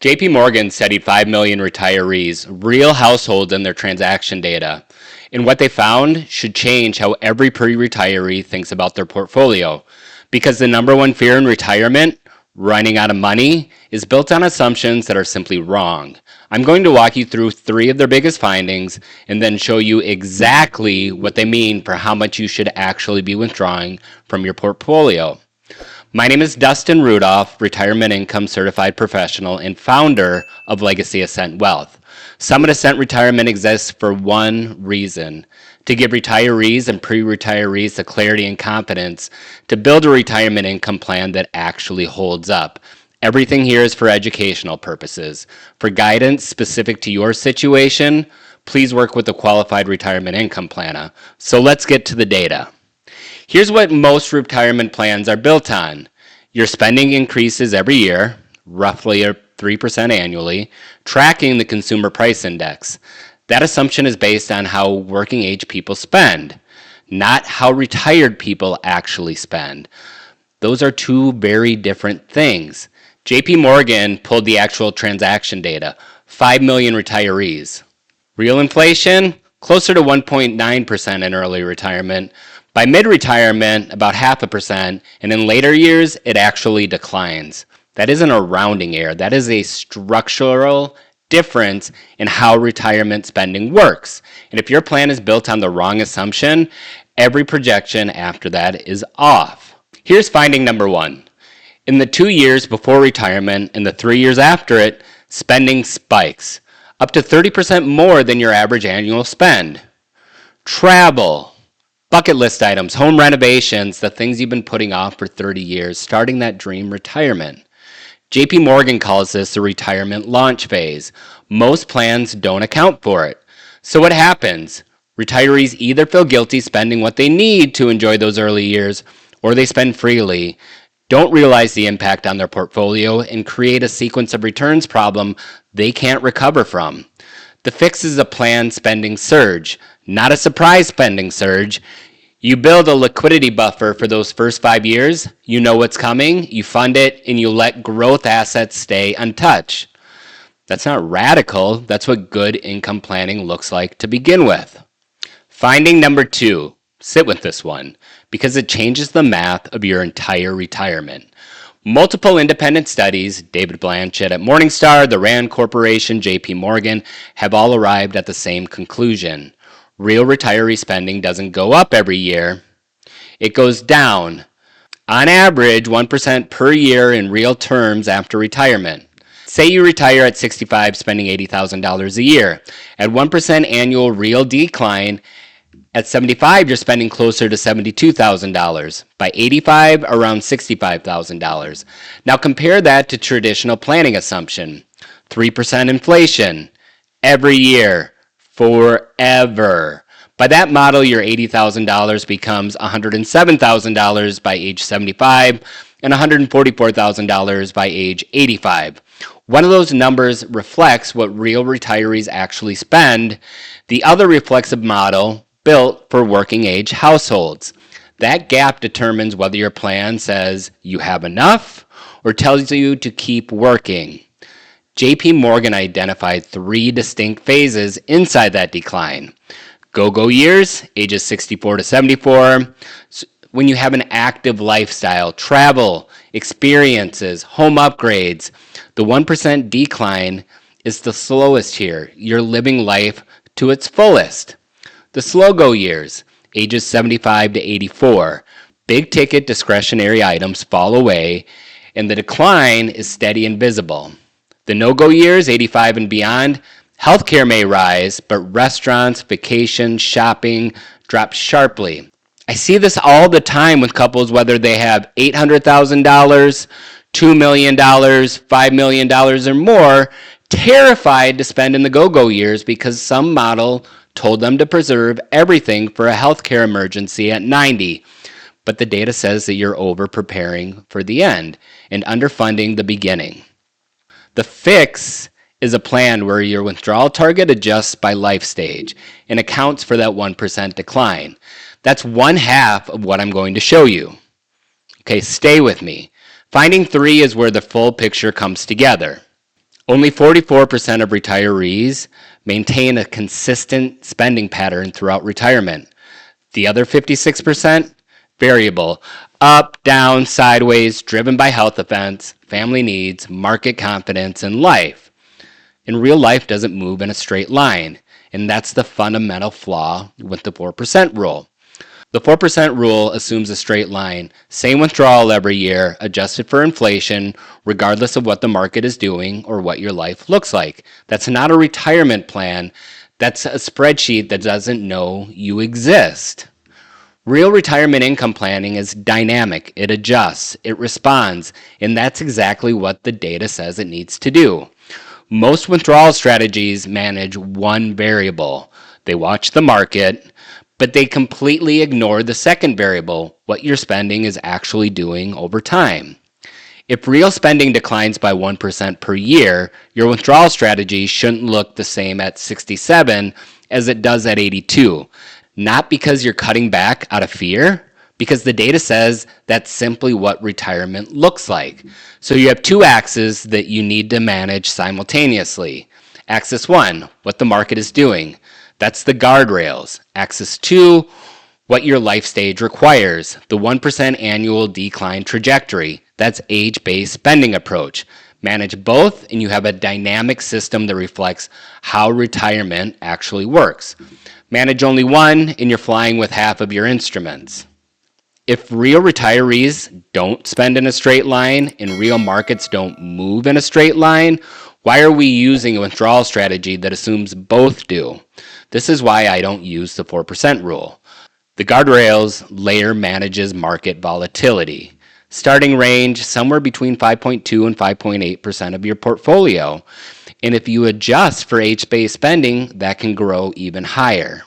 JP Morgan studied 5 million retirees, real households and their transaction data. And what they found should change how every pre-retiree thinks about their portfolio. Because the number one fear in retirement, running out of money, is built on assumptions that are simply wrong. I'm going to walk you through 3 of their biggest findings and then show you exactly what they mean for how much you should actually be withdrawing from your portfolio. My name is Dustin Rudolph, Retirement Income Certified Professional and founder of Legacy Ascent Wealth. Summit Ascent Retirement exists for one reason: to give retirees and pre-retirees the clarity and confidence to build a retirement income plan that actually holds up. Everything here is for educational purposes. For guidance specific to your situation, please work with a qualified retirement income planner. So let's get to the data. Here's what most retirement plans are built on. Your spending increases every year, roughly 3% annually, tracking the Consumer Price Index. That assumption is based on how working age people spend, not how retired people actually spend. Those are 2 very different things. JP Morgan pulled the actual transaction data, 5 million retirees. Real inflation, closer to 1.9% in early retirement. By mid-retirement, about 0.5%, and in later years, it actually declines. That isn't a rounding error. That is a structural difference in how retirement spending works. And if your plan is built on the wrong assumption, every projection after that is off. Here's finding number 1. In the 2 years before retirement and the 3 years after it, spending spikes, up to 30% more than your average annual spend. Travel, bucket list items, home renovations, the things you've been putting off for 30 years, starting that dream retirement. JP Morgan calls this the retirement launch phase. Most plans don't account for it. So what happens? Retirees either feel guilty spending what they need to enjoy those early years, or they spend freely, don't realize the impact on their portfolio, and create a sequence of returns problem they can't recover from. The fix is a planned spending surge, not a surprise spending surge. You build a liquidity buffer for those first 5 years, you know what's coming, you fund it, and you let growth assets stay untouched. That's not radical, that's what good income planning looks like to begin with. Finding number 2, sit with this one, because it changes the math of your entire retirement. Multiple independent studies, David Blanchett at Morningstar, the Rand Corporation, JP Morgan, have all arrived at the same conclusion. Real retiree spending doesn't go up every year. It goes down. On average, 1% per year in real terms after retirement. Say you retire at 65 spending $80,000 a year. At 1% annual real decline, at 75, you're spending closer to $72,000. By 85, around $65,000. Now compare that to traditional planning assumption. 3% inflation every year, forever. By that model, your $80,000 becomes $107,000 by age 75 and $144,000 by age 85. One of those numbers reflects what real retirees actually spend. The other reflects a model built for working age households. That gap determines whether your plan says you have enough or tells you to keep working. JP Morgan identified 3 distinct phases inside that decline. Go-go years, ages 64 to 74, when you have an active lifestyle, travel, experiences, home upgrades. The 1% decline is the slowest here. You're living life to its fullest. The slow-go years, ages 75 to 84, big ticket discretionary items fall away, and the decline is steady and visible. The no-go years, 85 and beyond, healthcare may rise, but restaurants, vacations, shopping drop sharply. I see this all the time with couples, whether they have $800,000, $2 million, $5 million or more, terrified to spend in the go-go years because some model told them to preserve everything for a healthcare emergency at 90. But the data says that you're over-preparing for the end and underfunding the beginning. The fix is a plan where your withdrawal target adjusts by life stage and accounts for that 1% decline. That's 1/2 of what I'm going to show you. Okay, stay with me. Finding 3 is where the full picture comes together. Only 44% of retirees maintain a consistent spending pattern throughout retirement. The other 56%, variable, up, down, sideways, driven by health events, family needs, market confidence, and life. And real life doesn't move in a straight line, and that's the fundamental flaw with the 4% rule. The 4% rule assumes a straight line, same withdrawal every year, adjusted for inflation, regardless of what the market is doing or what your life looks like. That's not a retirement plan. That's a spreadsheet that doesn't know you exist. Real retirement income planning is dynamic. It adjusts, it responds, and that's exactly what the data says it needs to do. Most withdrawal strategies manage one variable. They watch the market, but they completely ignore the second variable, what your spending is actually doing over time. If real spending declines by 1% per year, your withdrawal strategy shouldn't look the same at 67 as it does at 82. Not because you're cutting back out of fear, because the data says that's simply what retirement looks like. So you have two axes that you need to manage simultaneously. Axis 1, what the market is doing. That's the guardrails. Axis 2, what your life stage requires. The 1% annual decline trajectory. That's age-based spending approach. Manage both and you have a dynamic system that reflects how retirement actually works. Manage only one and you're flying with half of your instruments. If real retirees don't spend in a straight line and real markets don't move in a straight line, why are we using a withdrawal strategy that assumes both do? This is why I don't use the 4% rule. The guardrails layer manages market volatility. Starting range somewhere between 5.2 and 5.8% of your portfolio. And if you adjust for age-based spending, that can grow even higher.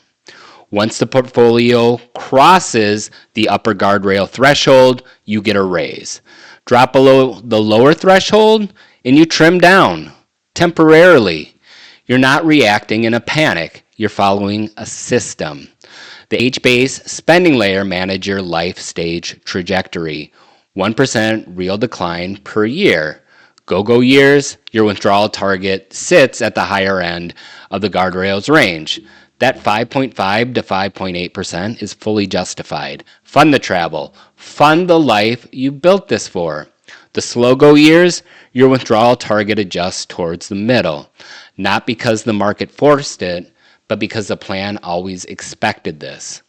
Once the portfolio crosses the upper guardrail threshold, you get a raise. Drop below the lower threshold and you trim down temporarily. You're not reacting in a panic. You're following a system. The age-based spending layer manages your life stage trajectory. 1% real decline per year. Go-go years, your withdrawal target sits at the higher end of the guardrails range. That 5.5 to 5.8% is fully justified. Fund the travel. Fund the life you built this for. The slow-go years, your withdrawal target adjusts towards the middle. Not because the market forced it, but because the plan always expected this.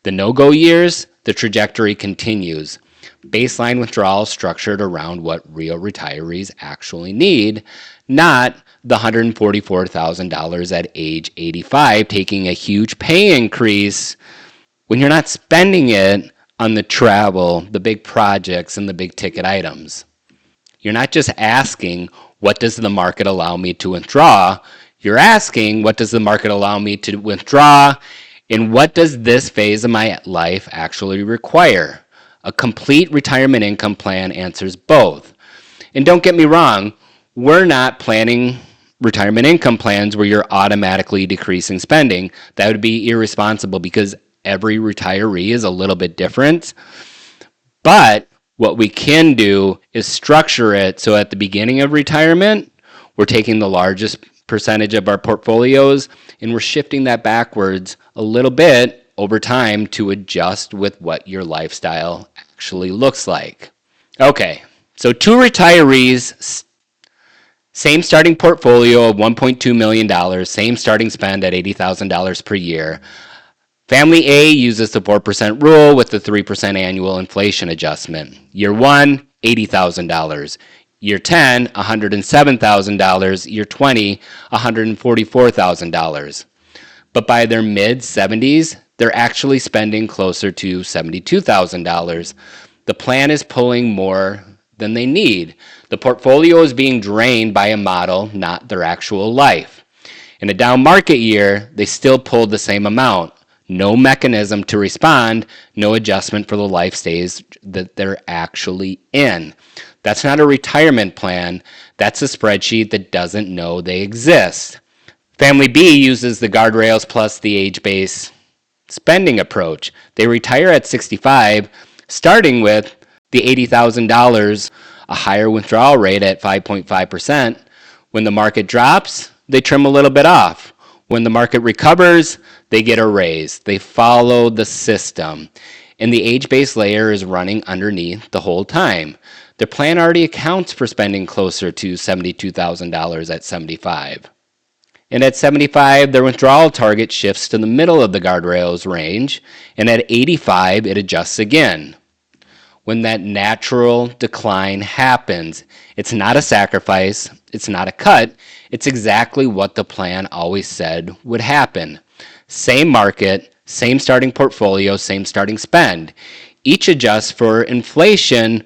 The no-go years, the trajectory continues. Baseline withdrawals structured around what real retirees actually need, not the $144,000 at age 85 taking a huge pay increase when you're not spending it on the travel, the big projects, and the big ticket items. You're not just asking, what does the market allow me to withdraw? You're asking, what does the market allow me to withdraw? And what does this phase of my life actually require? A complete retirement income plan answers both. And don't get me wrong, we're not planning retirement income plans where you're automatically decreasing spending. That would be irresponsible because every retiree is a little bit different. But what we can do is structure it so at the beginning of retirement, we're taking the largest percentage of our portfolios and we're shifting that backwards a little bit over time to adjust with what your lifestyle actually looks like. Okay, so two retirees, same starting portfolio of $1.2 million, same starting spend at $80,000 per year. Family A uses the 4% rule with the 3% annual inflation adjustment. Year 1, $80,000. Year 10, $107,000. Year 20, $144,000. But by their mid-70s, they're actually spending closer to $72,000. The plan is pulling more than they need. The portfolio is being drained by a model, not their actual life. In a down market year, they still pulled the same amount. No mechanism to respond, no adjustment for the life stage that they're actually in. That's not a retirement plan. That's a spreadsheet that doesn't know they exist. Family B uses the guardrails plus the age-based spending approach. They retire at 65, starting with the $80,000, a higher withdrawal rate at 5.5%. When the market drops, they trim a little bit off. When the market recovers, they get a raise. They follow the system. And the age-based layer is running underneath the whole time. The plan already accounts for spending closer to $72,000 at 75. And at 75, their withdrawal target shifts to the middle of the guardrails range, and at 85, it adjusts again. When that natural decline happens, it's not a sacrifice, it's not a cut, it's exactly what the plan always said would happen. Same market, same starting portfolio, same starting spend. Each adjusts for inflation,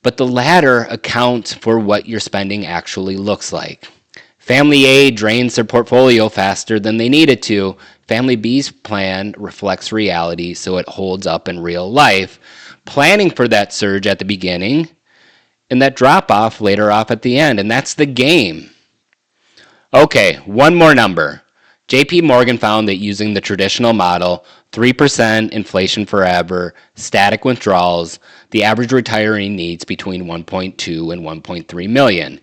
but the latter accounts for what your spending actually looks like. Family A drains their portfolio faster than they need it to. Family B's plan reflects reality, so it holds up in real life, planning for that surge at the beginning and that drop-off later off at the end, and that's the game. Okay, one more number. JP Morgan found that using the traditional model, 3% inflation forever, static withdrawals, the average retiree needs between 1.2 and 1.3 million.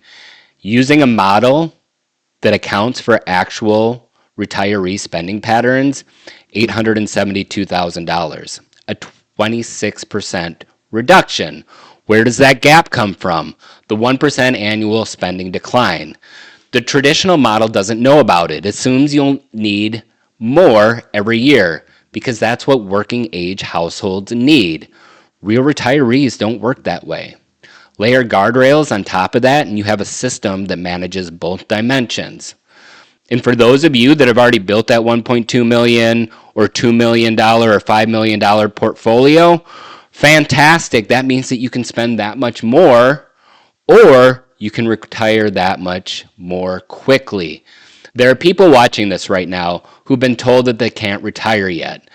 Using a model that accounts for actual retiree spending patterns, $872,000, a 26% reduction. Where does that gap come from? The 1% annual spending decline. The traditional model doesn't know about it. It assumes you'll need more every year because that's what working age households need. Real retirees don't work that way. Layer guardrails on top of that, and you have a system that manages both dimensions. And for those of you that have already built that $1.2 million or $2 million or $5 million portfolio, fantastic. That means that you can spend that much more, or you can retire that much more quickly. There are people watching this right now who've been told that they can't retire yet.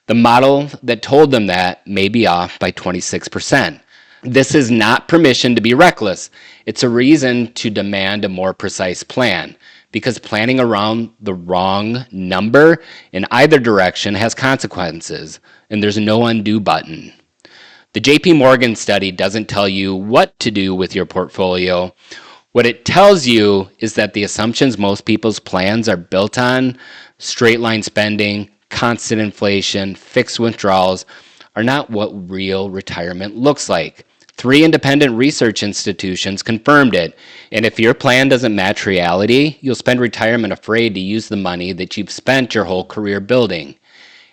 The model that told them that may be off by 26%. This is not permission to be reckless. It's a reason to demand a more precise plan, because planning around the wrong number in either direction has consequences, and there's no undo button. The JP Morgan study doesn't tell you what to do with your portfolio. What it tells you is that the assumptions most people's plans are built on, straight line spending, constant inflation, fixed withdrawals, are not what real retirement looks like. 3 independent research institutions confirmed it, and if your plan doesn't match reality, you'll spend retirement afraid to use the money that you've spent your whole career building.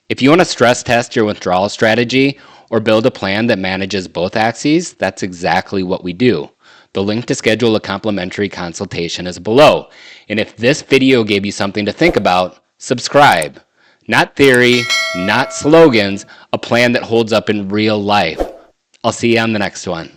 If you want to stress test your withdrawal strategy or build a plan that manages both axes, that's exactly what we do. The link to schedule a complimentary consultation is below. And if this video gave you something to think about, subscribe. Not theory, not slogans, a plan that holds up in real life. I'll see you on the next one.